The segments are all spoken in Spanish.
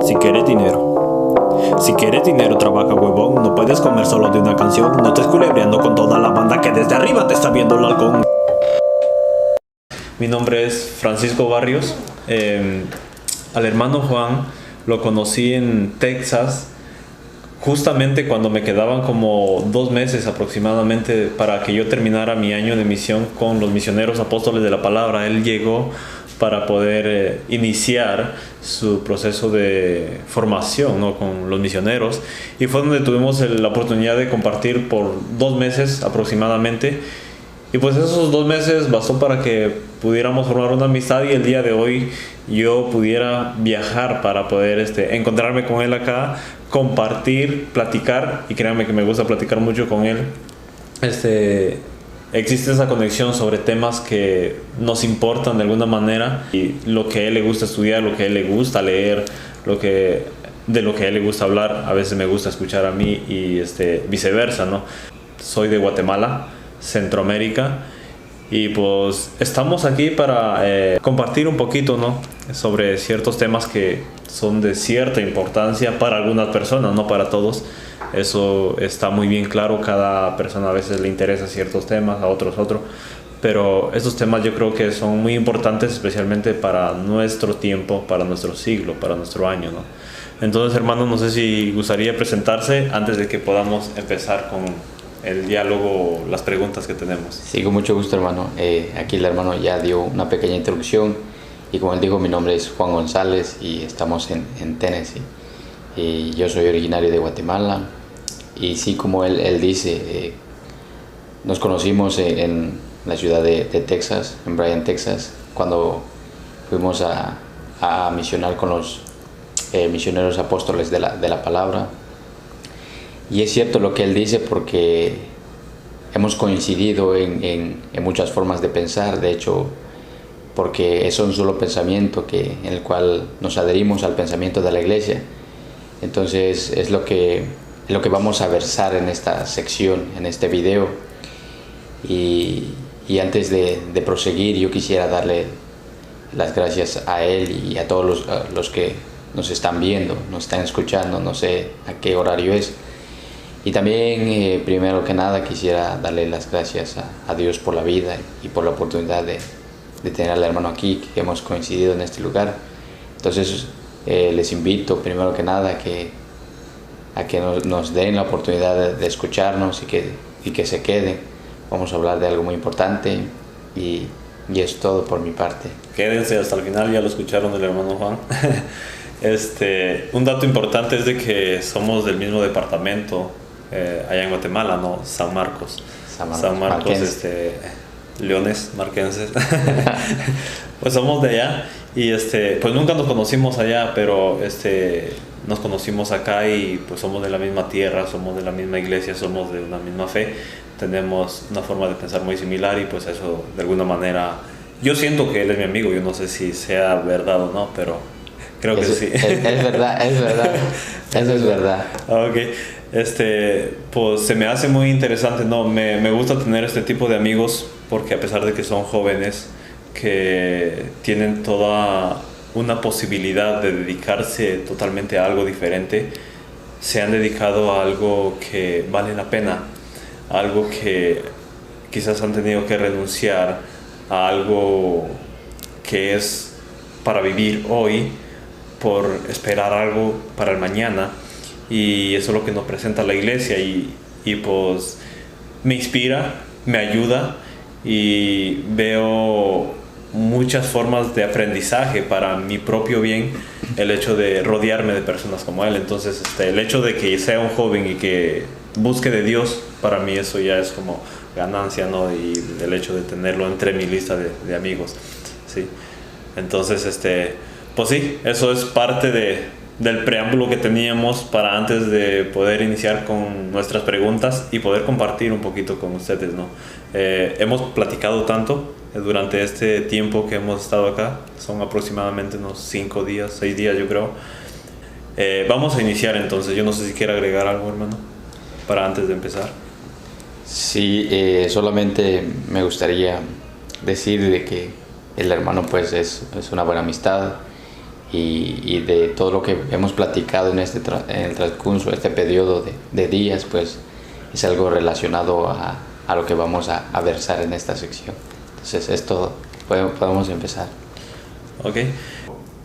Si quieres dinero. Si quieres dinero, trabaja huevón. No puedes comer solo de una canción. No estés culebreando con toda la banda que desde arriba te está viendo el halcón. Mi nombre es Francisco Barrios. Al hermano Juan lo conocí en Texas, justamente cuando me quedaban como 2 meses aproximadamente para que yo terminara mi año de misión con los misioneros apóstoles de la palabra. Él llegó para poder iniciar su proceso de formación, ¿no?, con los misioneros, y fue donde tuvimos la oportunidad de compartir por 2 meses aproximadamente. Y pues esos 2 meses bastó para que pudiéramos formar una amistad, y el día de hoy yo pudiera viajar para poder encontrarme con él acá, compartir, platicar, y créanme que me gusta platicar mucho con él. Existe esa conexión sobre temas que nos importan de alguna manera, y lo que a él le gusta estudiar, lo que a él le gusta leer, de lo que a él le gusta hablar, a veces me gusta escuchar a mí, y viceversa, ¿no? Soy de Guatemala, Centroamérica, y pues estamos aquí para compartir un poquito, ¿no?, sobre ciertos temas que son de cierta importancia para algunas personas, no para todos. Eso está muy bien claro. Cada persona a veces le interesa ciertos temas, a otros otro, pero estos temas yo creo que son muy importantes, especialmente para nuestro tiempo, para nuestro siglo, para nuestro año, ¿no? Entonces, hermano, no sé si gustaría presentarse antes de que podamos empezar con el diálogo, las preguntas que tenemos. Sí, con mucho gusto, hermano. Aquí el hermano ya dio una pequeña introducción, y como él dijo, mi nombre es Juan González y estamos en Tennessee. Y yo soy originario de Guatemala, y sí, como él dice, nos conocimos en la ciudad de Texas, en Bryan, Texas, cuando fuimos a misionar con los misioneros apóstoles de la palabra. Y es cierto lo que él dice, porque hemos coincidido en muchas formas de pensar. De hecho, porque es un solo pensamiento en el cual nos adherimos al pensamiento de la iglesia. Entonces es lo que vamos a versar en esta sección, en este video. Y antes de proseguir, yo quisiera darle las gracias a él y a todos los que nos están viendo, nos están escuchando. No sé a qué horario es. Y también, primero que nada, quisiera darle las gracias a Dios por la vida y por la oportunidad de tener al hermano aquí, que hemos coincidido en este lugar. Entonces, les invito, primero que nada, a que nos den la oportunidad de escucharnos y que se queden. Vamos a hablar de algo muy importante, y es todo por mi parte. Quédense hasta el final, ya lo escucharon del hermano Juan. Un dato importante es de que somos del mismo departamento, allá en Guatemala, ¿no? San Marcos, Leones Marquenses. Pues somos de allá, y pues nunca nos conocimos allá, pero nos conocimos acá, y pues somos de la misma tierra, somos de la misma iglesia, somos de una misma fe, tenemos una forma de pensar muy similar, y pues eso de alguna manera, yo siento que él es mi amigo. Yo no sé si sea verdad o no, pero creo que sí. Es verdad, eso es verdad. Ok, pues se me hace muy interesante, ¿no? Me gusta tener este tipo de amigos, porque a pesar de que son jóvenes, que tienen toda una posibilidad de dedicarse totalmente a algo diferente, se han dedicado a algo que vale la pena, algo que quizás han tenido que renunciar a algo que es para vivir hoy, por esperar algo para el mañana. Y eso es lo que nos presenta la iglesia, y pues me inspira, me ayuda, y veo muchas formas de aprendizaje para mi propio bien, el hecho de rodearme de personas como él. Entonces el hecho de que sea un joven y que busque de Dios, para mí eso ya es como ganancia, ¿no? Y el hecho de tenerlo entre mi lista de amigos, ¿sí? Entonces pues sí, eso es parte del preámbulo que teníamos para antes de poder iniciar con nuestras preguntas y poder compartir un poquito con ustedes, ¿no? Hemos platicado tanto durante este tiempo que hemos estado acá, son aproximadamente unos 5 días, 6 días yo creo. Vamos a iniciar entonces. Yo no sé si quiere agregar algo, hermano, para antes de empezar. Sí, solamente me gustaría decir de que el hermano pues es una buena amistad, y de todo lo que hemos platicado en el transcurso de este periodo de días, pues es algo relacionado a lo que vamos a versar en esta sección. Entonces esto podemos empezar. Ok.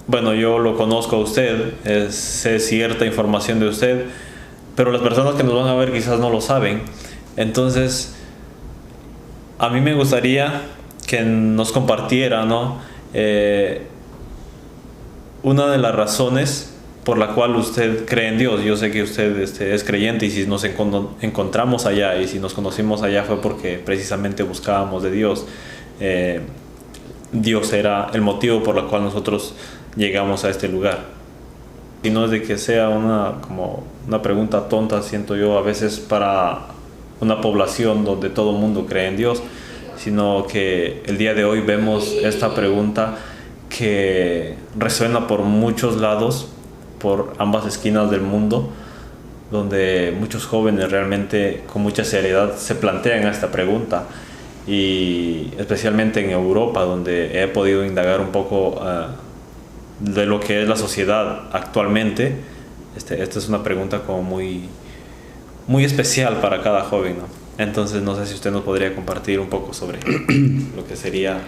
Bueno, yo lo conozco a usted, sé cierta información de usted, pero las personas que nos van a ver quizás no lo saben. Entonces, a mí me gustaría que nos compartiera, ¿no? Una de las razones por la cual usted cree en Dios. Yo sé que usted es creyente, y si nos encontramos allá y si nos conocimos allá fue porque precisamente buscábamos de Dios. Dios era el motivo por el cual nosotros llegamos a este lugar. Y no es de que sea como una pregunta tonta, siento yo, a veces para una población donde todo el mundo cree en Dios, sino que el día de hoy vemos esta pregunta que resuena por muchos lados, por ambas esquinas del mundo, donde muchos jóvenes realmente con mucha seriedad se plantean esta pregunta, y especialmente en Europa, donde he podido indagar un poco de lo que es la sociedad actualmente. Esta es una pregunta como muy especial para cada joven, ¿no? Entonces no sé si usted nos podría compartir un poco sobre lo que sería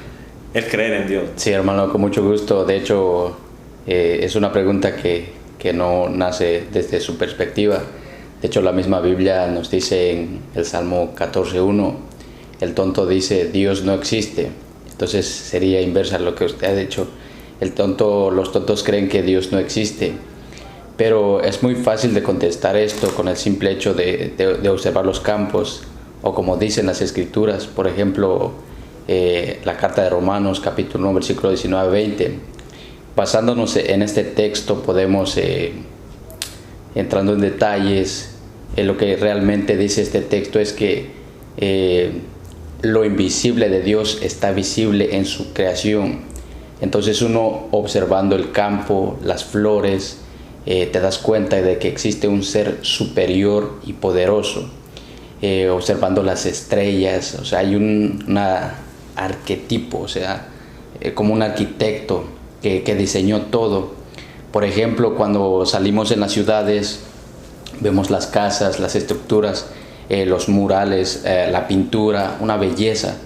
el creer en Dios. Sí, hermano, con mucho gusto. De hecho, es una pregunta que no nace desde su perspectiva. De hecho, la misma Biblia nos dice en el Salmo 14:1, el tonto dice, Dios no existe. Entonces sería inversa lo que usted ha dicho. Los tontos creen que Dios no existe. Pero es muy fácil de contestar esto con el simple hecho de observar los campos, o como dicen las Escrituras, por ejemplo, la carta de Romanos, capítulo 1, versículo 19-20. Basándonos en este texto podemos, entrando en detalles, lo que realmente dice este texto es que lo invisible de Dios está visible en su creación. Entonces uno, observando el campo, las flores, te das cuenta de que existe un ser superior y poderoso. Observando las estrellas, o sea, hay un arquetipo, o sea, como un arquitecto que diseñó todo. Por ejemplo, cuando salimos en las ciudades, vemos las casas, las estructuras, los murales, la pintura, una belleza,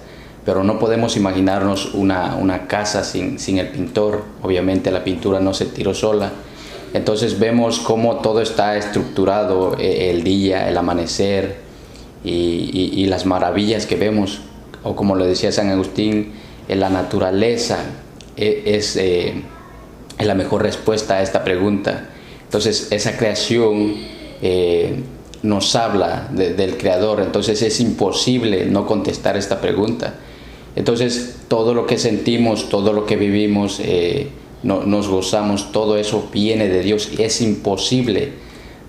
pero no podemos imaginarnos una casa sin el pintor. Obviamente la pintura no se tiró sola. Entonces vemos cómo todo está estructurado, el día, el amanecer y las maravillas que vemos, o como lo decía San Agustín, la naturaleza es la mejor respuesta a esta pregunta. Entonces esa creación nos habla del Creador, entonces es imposible no contestar esta pregunta. Entonces todo lo que sentimos, todo lo que vivimos, nos gozamos, todo eso viene de Dios, y es imposible.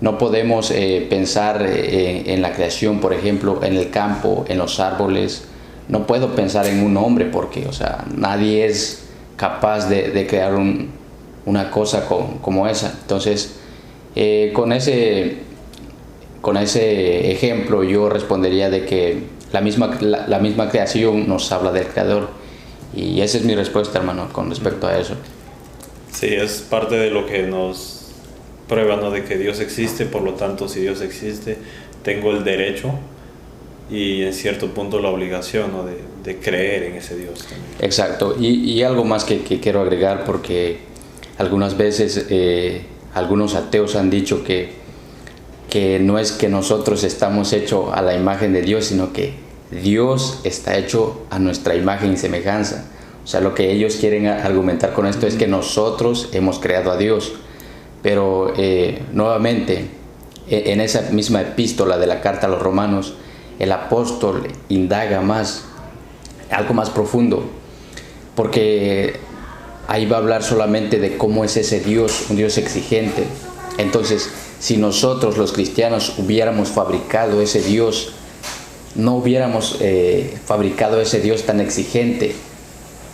No podemos pensar en la creación, por ejemplo, en el campo, en los árboles. No puedo pensar en un hombre porque, o sea, nadie es capaz de crear una cosa como esa. Entonces, con ese ejemplo yo respondería de que la misma creación nos habla del Creador. Y esa es mi respuesta, hermano, con respecto a eso. Sí, es parte de lo que nos prueba, ¿no? De que Dios existe. Por lo tanto, si Dios existe, tengo el derecho y en cierto punto la obligación, ¿no? de creer en ese Dios también. Exacto. Y algo más que quiero agregar, porque algunas veces algunos ateos han dicho que no es que nosotros estamos hechos a la imagen de Dios, sino que Dios está hecho a nuestra imagen y semejanza. O sea, lo que ellos quieren argumentar con esto es que nosotros hemos creado a Dios. Pero nuevamente, en esa misma epístola de la carta a los Romanos, el apóstol indaga más, algo más profundo, porque ahí va a hablar solamente de cómo es ese Dios, un Dios exigente. Entonces, si nosotros los cristianos hubiéramos fabricado ese Dios, no hubiéramos fabricado ese Dios tan exigente,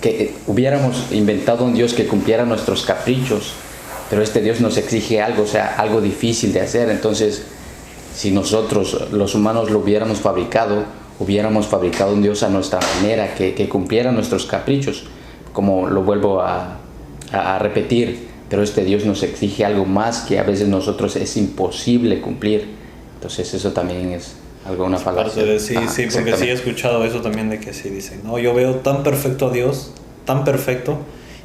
que hubiéramos inventado un Dios que cumpliera nuestros caprichos, pero este Dios nos exige algo, o sea, algo difícil de hacer. Entonces, si nosotros los humanos lo hubiéramos fabricado un Dios a nuestra manera, que cumpliera nuestros caprichos. Como lo vuelvo a repetir, pero este Dios nos exige algo más que a veces nosotros es imposible cumplir. Entonces eso también es algo, una falacia. Sí, sí, porque sí he escuchado eso también de que sí dicen, no, yo veo tan perfecto a Dios, tan perfecto,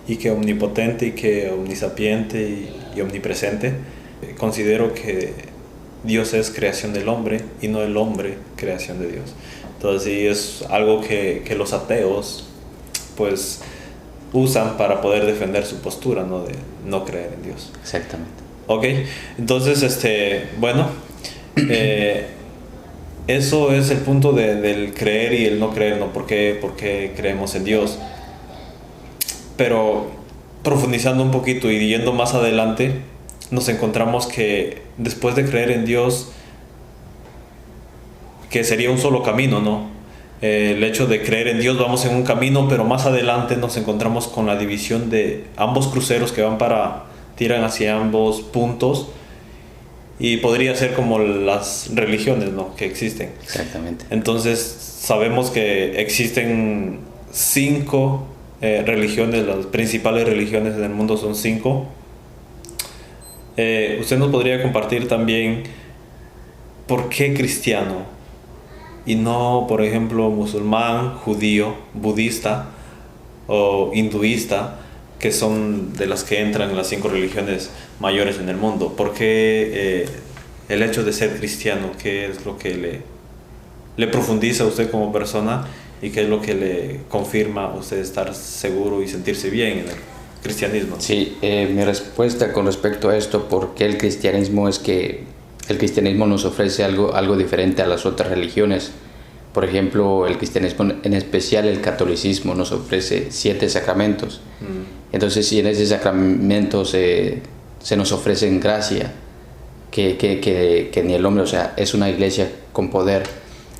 y que omnipotente, y que omnisapiente, y omnipresente. Considero que Dios es creación del hombre y no el hombre creación de Dios. Entonces sí es algo que los ateos pues usan para poder defender su postura, ¿no? De no creer en Dios. Exactamente. Ok, entonces bueno, eso es el punto del creer y el no creer, ¿no? ¿Por qué creemos en Dios? Pero profundizando un poquito y yendo más adelante, nos encontramos que después de creer en Dios, que sería un solo camino, ¿no? El hecho de creer en Dios, vamos en un camino, pero más adelante nos encontramos con la división de ambos cruceros que tiran hacia ambos puntos, y podría ser como las religiones, ¿no? Que existen. Exactamente. Entonces sabemos que existen 5 religiones, las principales religiones en el mundo son 5. Usted nos podría compartir también por qué cristiano y no, por ejemplo, musulmán, judío, budista o hinduista, que son de las que entran las 5 religiones mayores en el mundo. ¿Por qué el hecho de ser cristiano? ¿Qué es lo que le profundiza a usted como persona y qué es lo que le confirma a usted estar seguro y sentirse bien en el cristianismo? Sí, mi respuesta con respecto a esto, porque el cristianismo, es que el cristianismo nos ofrece algo diferente a las otras religiones. Por ejemplo, el cristianismo, en especial el catolicismo, nos ofrece 7 sacramentos. Entonces, si en ese sacramento se nos ofrece en gracia, que ni el hombre, o sea, es una iglesia con poder.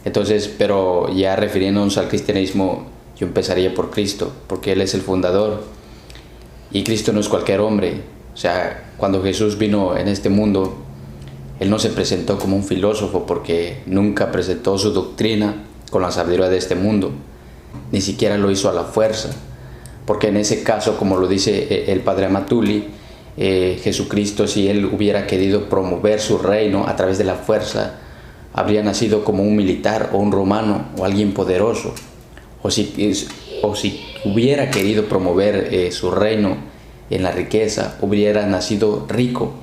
Entonces, pero ya refiriéndonos al cristianismo, yo empezaría por Cristo, porque Él es el fundador. Y Cristo no es cualquier hombre. O sea, cuando Jesús vino en este mundo, Él no se presentó como un filósofo, porque nunca presentó su doctrina con la sabiduría de este mundo. Ni siquiera lo hizo a la fuerza. Porque en ese caso, como lo dice el padre Amatuli, Jesucristo, si Él hubiera querido promover su reino a través de la fuerza, habría nacido como un militar o un romano o alguien poderoso. O si hubiera querido promover su reino en la riqueza, hubiera nacido rico.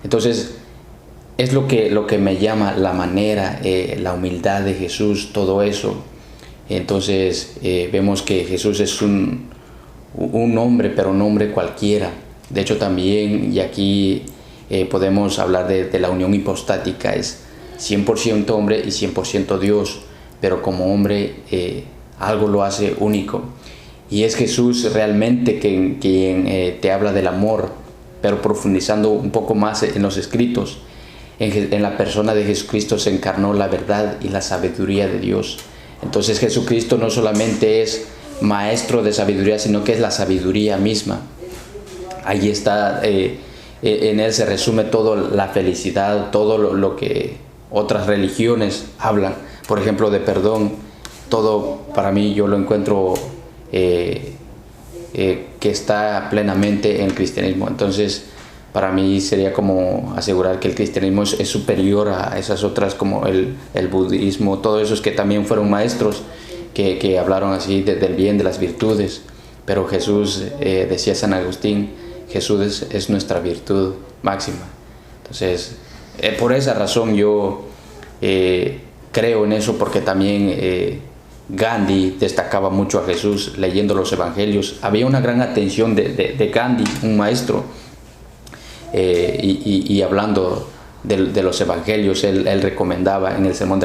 Entonces, es lo que me llama la manera, la humildad de Jesús, todo eso. Entonces, vemos que Jesús es un hombre, pero un hombre cualquiera. De hecho, también, y aquí podemos hablar de la unión hipostática, es 100% hombre y 100% Dios, pero como hombre algo lo hace único. Y es Jesús realmente quien te habla del amor, pero profundizando un poco más en los escritos. En la persona de Jesucristo se encarnó la verdad y la sabiduría de Dios. Entonces Jesucristo no solamente es maestro de sabiduría, sino que es la sabiduría misma. Ahí está, en Él se resume toda la felicidad, todo lo que otras religiones hablan. Por ejemplo, de perdón, todo para mí yo lo encuentro que está plenamente en el cristianismo. Entonces, para mí sería como asegurar que el cristianismo es superior a esas otras, como el budismo, todos esos que también fueron maestros que hablaron así del bien, de las virtudes. Pero Jesús, decía San Agustín, Jesús es nuestra virtud máxima. Entonces, por esa razón yo creo en eso, porque también Gandhi destacaba mucho a Jesús leyendo los evangelios. Había una gran atención de Gandhi, un maestro, y hablando de los evangelios, él recomendaba en el sermón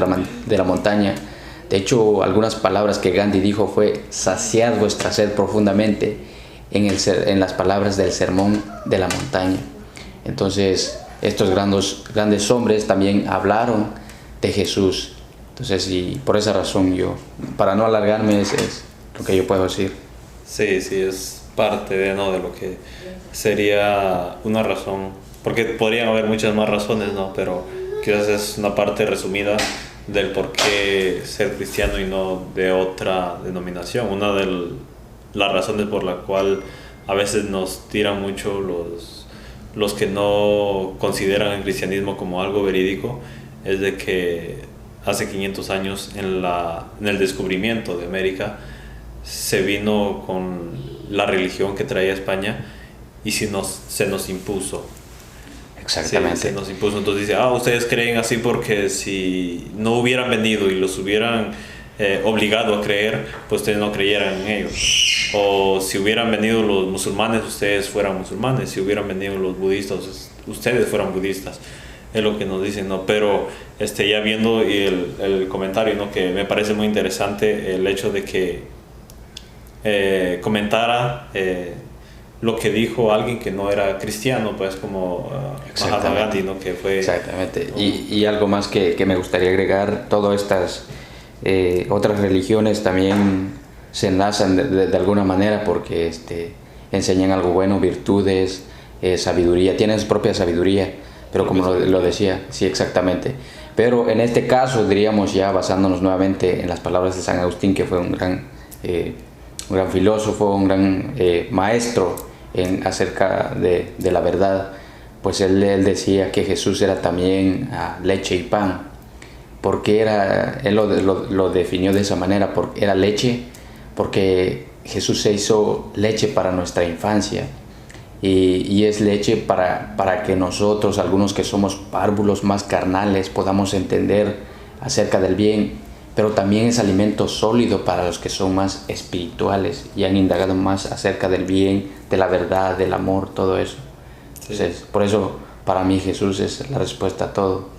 de la montaña. De hecho, algunas palabras que Gandhi dijo fue: saciad vuestra sed profundamente en las palabras del sermón de la montaña. Entonces, estos grandes hombres también hablaron de Jesús. Entonces, y por esa razón yo, para no alargarme, es lo que yo puedo decir. Sí, es parte de lo que sería una razón, porque podrían haber muchas más razones, ¿no? Pero quizás es una parte resumida del por qué ser cristiano y no de otra denominación. Una de las razones por la cual a veces nos tiran mucho los que no consideran el cristianismo como algo verídico, es de que hace 500 años en el descubrimiento de América se vino con la religión que traía España y se nos impuso. Exactamente. Sí, se nos impuso. Entonces dice, ustedes creen así porque si no hubieran venido y los hubieran obligado a creer, pues ustedes no creyeran en ellos. O si hubieran venido los musulmanes, ustedes fueran musulmanes. Si hubieran venido los budistas, ustedes fueran budistas. Es lo que nos dicen, ¿no? Pero ya viendo el comentario, ¿no? Que me parece muy interesante el hecho de que comentara lo que dijo alguien que no era cristiano, pues como Mahatma Gandhi, ¿no? Que fue... Exactamente. Y algo más que me gustaría agregar, todas estas otras religiones también se enlazan de alguna manera porque enseñan algo bueno, virtudes, sabiduría, tienen su propia sabiduría, pero como lo decía, sí, exactamente. Pero en este caso, diríamos ya basándonos nuevamente en las palabras de San Agustín, que fue un gran filósofo, un gran maestro acerca de la verdad, pues él decía que Jesús era también leche y pan. Porque él lo definió de esa manera, porque era leche, porque Jesús se hizo leche para nuestra infancia y es leche para que nosotros, algunos que somos párvulos más carnales, podamos entender acerca del bien, pero también es alimento sólido para los que son más espirituales y han indagado más acerca del bien, de la verdad, del amor, todo eso. Sí. Entonces, por eso para mí Jesús es la respuesta a todo.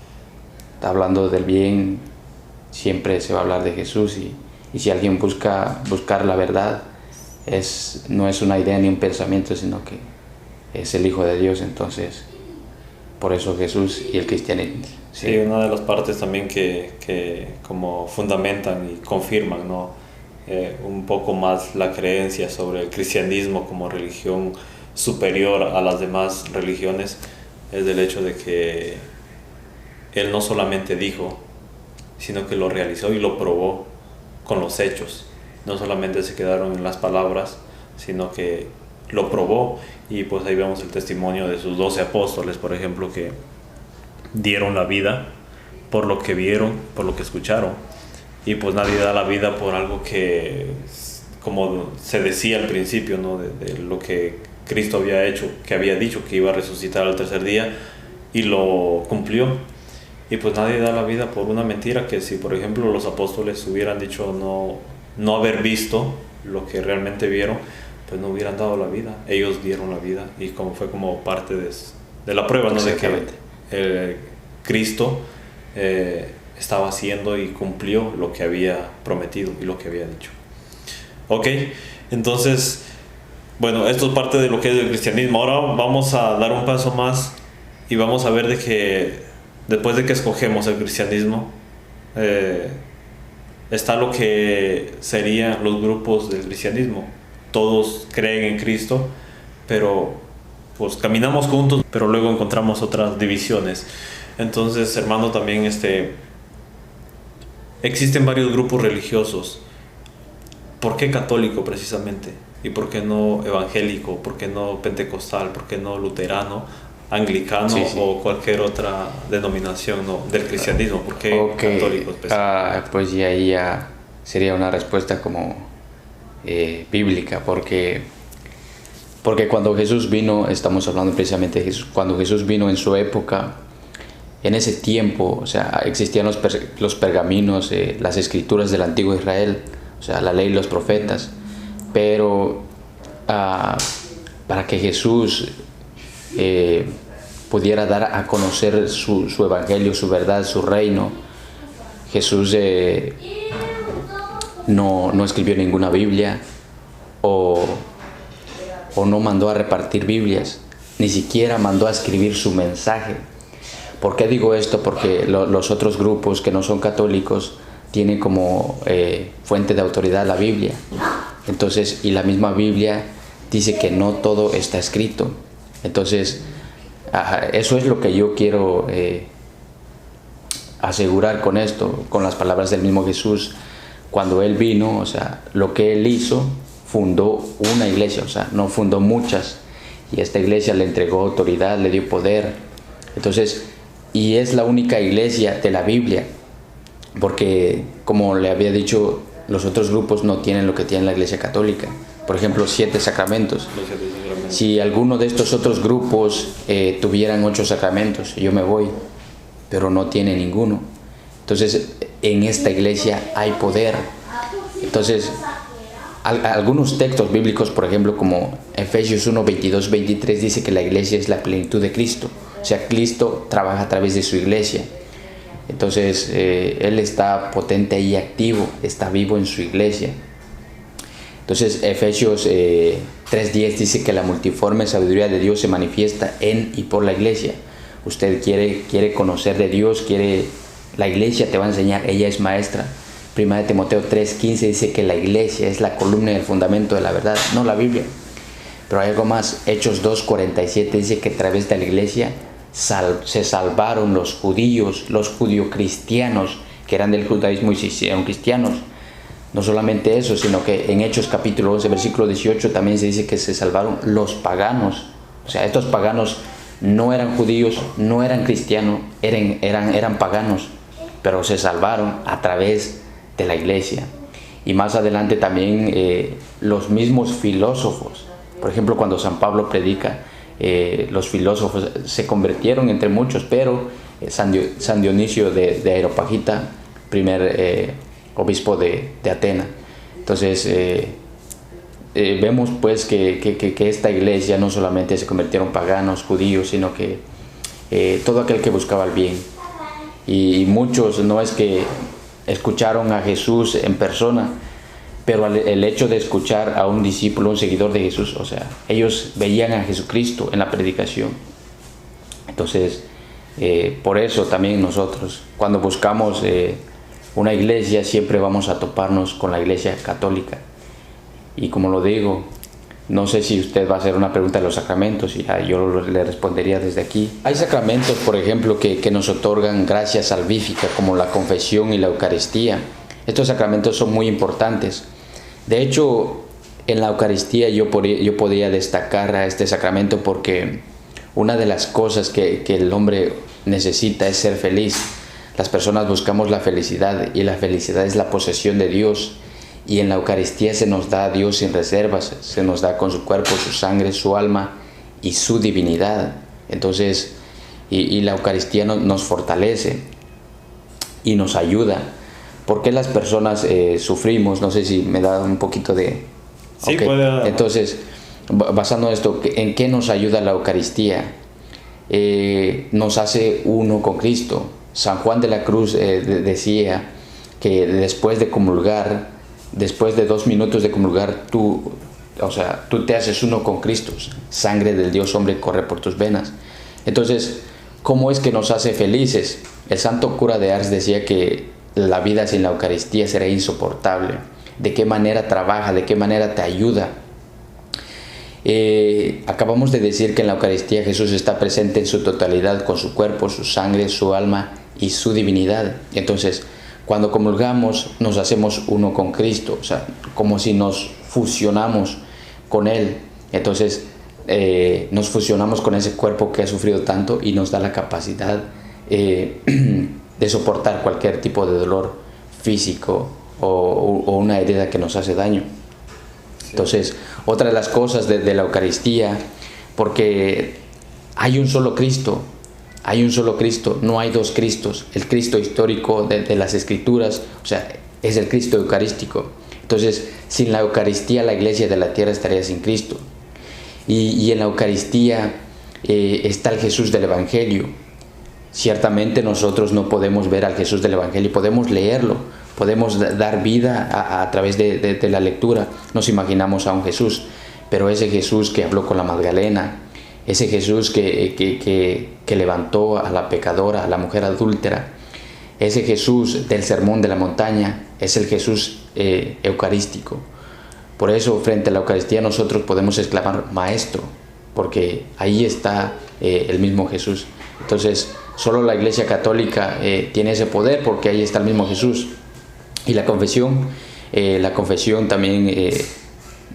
Hablando del bien, siempre se va a hablar de Jesús y si alguien buscar la verdad, no es una idea ni un pensamiento, sino que es el Hijo de Dios. Entonces, por eso Jesús y el cristianismo. Sí, una de las partes también que como fundamentan y confirman, ¿no? Un poco más la creencia sobre el cristianismo como religión superior a las demás religiones es el hecho de que Él no solamente dijo, sino que lo realizó y lo probó con los hechos. No solamente se quedaron en las palabras, sino que lo probó. Y pues ahí vemos el testimonio de sus 12 apóstoles, por ejemplo, que dieron la vida por lo que vieron, por lo que escucharon. Y pues nadie da la vida por algo que, como se decía al principio, ¿no? de lo que Cristo había hecho, que había dicho que iba a resucitar al tercer día, y lo cumplió. Y pues nadie da la vida por una mentira que si por ejemplo los apóstoles hubieran dicho no haber visto lo que realmente vieron, pues no hubieran dado la vida. Ellos dieron la vida y fue como parte de la prueba, ¿no? De que Cristo estaba haciendo y cumplió lo que había prometido y lo que había dicho. Ok, entonces, bueno, esto es parte de lo que es el cristianismo. Ahora vamos a dar un paso más y vamos a ver de que después de que escogemos el cristianismo, está lo que serían los grupos del cristianismo. Todos creen en Cristo, pero pues caminamos juntos, pero luego encontramos otras divisiones. Entonces, hermano, también existen varios grupos religiosos. ¿Por qué católico precisamente? ¿Y por qué no evangélico? ¿Por qué no pentecostal? ¿Por qué no luterano? Anglicano, sí. O cualquier otra denominación, ¿no? Del cristianismo. ¿Por qué católicos? Pues y ahí ya sería una respuesta como bíblica, porque cuando Jesús vino, estamos hablando precisamente de Jesús, cuando Jesús vino en su época, en ese tiempo, o sea, existían los pergaminos, las escrituras del antiguo Israel, o sea, la ley y los profetas, pero para que Jesús pudiera dar a conocer su evangelio, su verdad, su reino, Jesús no escribió ninguna Biblia o no mandó a repartir Biblias, ni siquiera mandó a escribir su mensaje. ¿Por qué digo esto? Porque los otros grupos que no son católicos tienen como fuente de autoridad la Biblia. Entonces, y la misma Biblia dice que no todo está escrito. Entonces, eso es lo que yo quiero asegurar con esto, con las palabras del mismo Jesús. Cuando Él vino, o sea, lo que Él hizo fundó una iglesia, o sea, no fundó muchas, y esta iglesia le entregó autoridad, le dio poder. Entonces, y es la única iglesia de la Biblia, porque como le había dicho, los otros grupos no tienen lo que tiene la iglesia católica. Por ejemplo, 7 sacramentos. Si alguno de estos otros grupos tuvieran 8 sacramentos, yo me voy, pero no tiene ninguno. Entonces, en esta iglesia hay poder. Entonces, algunos textos bíblicos, por ejemplo, como Efesios 1, 22, 23, dice que la iglesia es la plenitud de Cristo. O sea, Cristo trabaja a través de su iglesia. Entonces, Él está potente y activo, está vivo en su iglesia. Entonces, Efesios 3:10 dice que la multiforme sabiduría de Dios se manifiesta en y por la iglesia. Usted quiere conocer de Dios, la iglesia te va a enseñar, ella es maestra. 1 Timoteo 3:15 dice que la iglesia es la columna y el fundamento de la verdad, no la Biblia. Pero hay algo más. Hechos 2:47 dice que a través de la iglesia se salvaron los judíos, los judio-cristianos, que eran del judaísmo y se hicieron cristianos. No solamente eso, sino que en Hechos capítulo 11, versículo 18 también se dice que se salvaron los paganos. O sea, estos paganos no eran judíos, no eran cristianos, eran paganos, pero se salvaron a través de la iglesia. Y más adelante también los mismos filósofos. Por ejemplo, cuando San Pablo predica, los filósofos se convirtieron entre muchos, pero San Dionisio de Areopagita, primer obispo de Atenas. Entonces vemos pues que esta iglesia no solamente se convirtieron paganos, judíos, sino que todo aquel que buscaba el bien. Y muchos no es que escucharon a Jesús en persona, pero el hecho de escuchar a un discípulo, un seguidor de Jesús, o sea, ellos veían a Jesucristo en la predicación. Entonces, por eso también nosotros, cuando buscamos una iglesia, siempre vamos a toparnos con la iglesia católica. Y como lo digo, no sé si usted va a hacer una pregunta de los sacramentos, y yo le respondería desde aquí. Hay sacramentos, por ejemplo, que nos otorgan gracia salvífica, como la confesión y la Eucaristía. Estos sacramentos son muy importantes. De hecho, en la Eucaristía yo podría destacar a este sacramento porque una de las cosas que el hombre necesita es ser feliz. Las personas buscamos la felicidad, y la felicidad es la posesión de Dios. Y en la Eucaristía se nos da a Dios sin reservas, se nos da con su cuerpo, su sangre, su alma y su divinidad. Entonces, y la Eucaristía nos fortalece y nos ayuda. ¿Por qué las personas sufrimos? No sé si me da un poquito de... Sí, okay. Puede... Entonces, basando en esto, ¿en qué nos ayuda la Eucaristía? Nos hace uno con Cristo. San Juan de la Cruz decía que después de comulgar, después de 2 minutos de comulgar, tú te haces uno con Cristo. Sangre del Dios hombre corre por tus venas. Entonces, ¿cómo es que nos hace felices? El santo cura de Ars decía que la vida sin la Eucaristía será insoportable. ¿De qué manera trabaja? ¿De qué manera te ayuda? Acabamos de decir que en la Eucaristía Jesús está presente en su totalidad, con su cuerpo, su sangre, su alma y su divinidad. Entonces, cuando comulgamos, nos hacemos uno con Cristo, o sea, como si nos fusionamos con Él. Entonces, nos fusionamos con ese cuerpo que ha sufrido tanto y nos da la capacidad de soportar cualquier tipo de dolor físico o una herida que nos hace daño. Entonces, otra de las cosas de la Eucaristía, porque hay un solo Cristo, no hay dos Cristos. El Cristo histórico de las Escrituras, o sea, es el Cristo eucarístico. Entonces, sin la Eucaristía, la iglesia de la tierra estaría sin Cristo. Y en la Eucaristía está el Jesús del Evangelio. Ciertamente nosotros no podemos ver al Jesús del Evangelio, podemos leerlo, podemos dar vida a través de la lectura. Nos imaginamos a un Jesús, pero ese Jesús que habló con la Magdalena, ese Jesús que levantó a la pecadora, a la mujer adúltera, ese Jesús del Sermón de la Montaña, es el Jesús eucarístico. Por eso, frente a la Eucaristía, nosotros podemos exclamar Maestro, porque ahí está el mismo Jesús. Entonces, solo la Iglesia Católica tiene ese poder, porque ahí está el mismo Jesús. Y la confesión también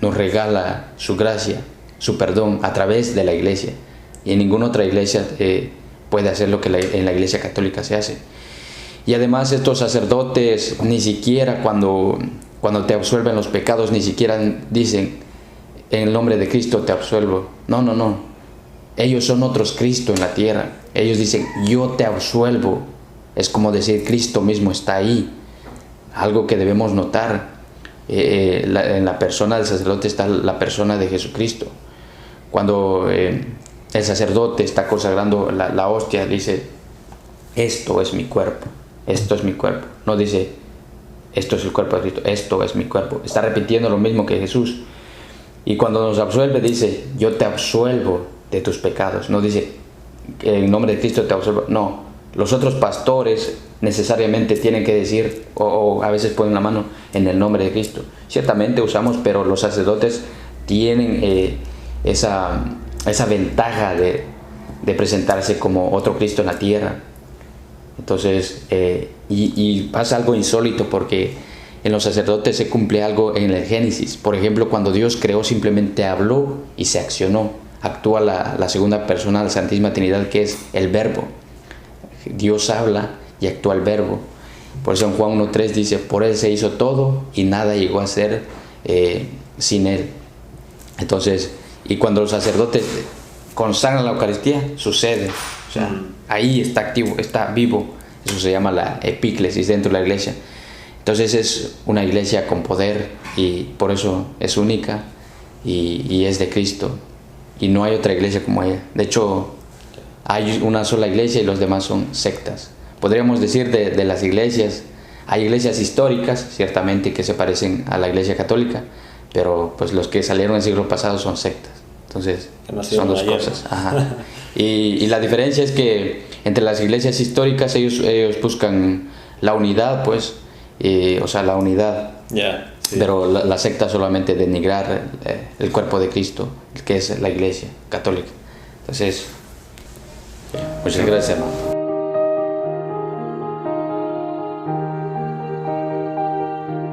nos regala su gracia, su perdón a través de la iglesia. Y en ninguna otra iglesia puede hacer lo que en la iglesia católica se hace. Y además estos sacerdotes ni siquiera cuando te absuelven los pecados, ni siquiera dicen en el nombre de Cristo te absuelvo. No. Ellos son otros Cristo en la tierra. Ellos dicen yo te absuelvo. Es como decir Cristo mismo está ahí. Algo que debemos notar. En la persona del sacerdote está la persona de Jesucristo. Cuando el sacerdote está consagrando la hostia, dice esto es mi cuerpo. Esto es mi cuerpo. No dice, esto es el cuerpo de Cristo, esto es mi cuerpo. Está repitiendo lo mismo que Jesús. Y cuando nos absuelve, dice, yo te absuelvo de tus pecados. No dice, en nombre de Cristo te absuelvo. No, los otros pastores necesariamente tienen que decir, o a veces ponen la mano, en el nombre de Cristo. Ciertamente usamos, pero los sacerdotes tienen esa ventaja de presentarse como otro Cristo en la tierra. Entonces, y pasa algo insólito porque en los sacerdotes se cumple algo en el Génesis. Por ejemplo, cuando Dios creó, simplemente habló y se accionó. Actúa la segunda persona de la Santísima Trinidad, que es el Verbo. Dios habla y actúa el Verbo. Por eso en Juan 1:3 dice, por Él se hizo todo y nada llegó a ser sin Él. Entonces, y cuando los sacerdotes consagran la Eucaristía, sucede. O sea, ahí está activo, está vivo. Eso se llama la epíclesis dentro de la iglesia. Entonces es una iglesia con poder y por eso es única y es de Cristo. Y no hay otra iglesia como ella. De hecho, hay una sola iglesia y los demás son sectas. Podríamos decir de las iglesias, hay iglesias históricas, ciertamente, que se parecen a la iglesia católica, pero pues los que salieron en el siglo pasado son sectas. Entonces, son dos cosas. Ajá. Y la diferencia es que entre las iglesias históricas ellos buscan la unidad, pues, o sea, la unidad. Yeah, sí. Pero la secta solamente denigrar el cuerpo de Cristo, que es la iglesia católica. Entonces, muchas gracias, hermano.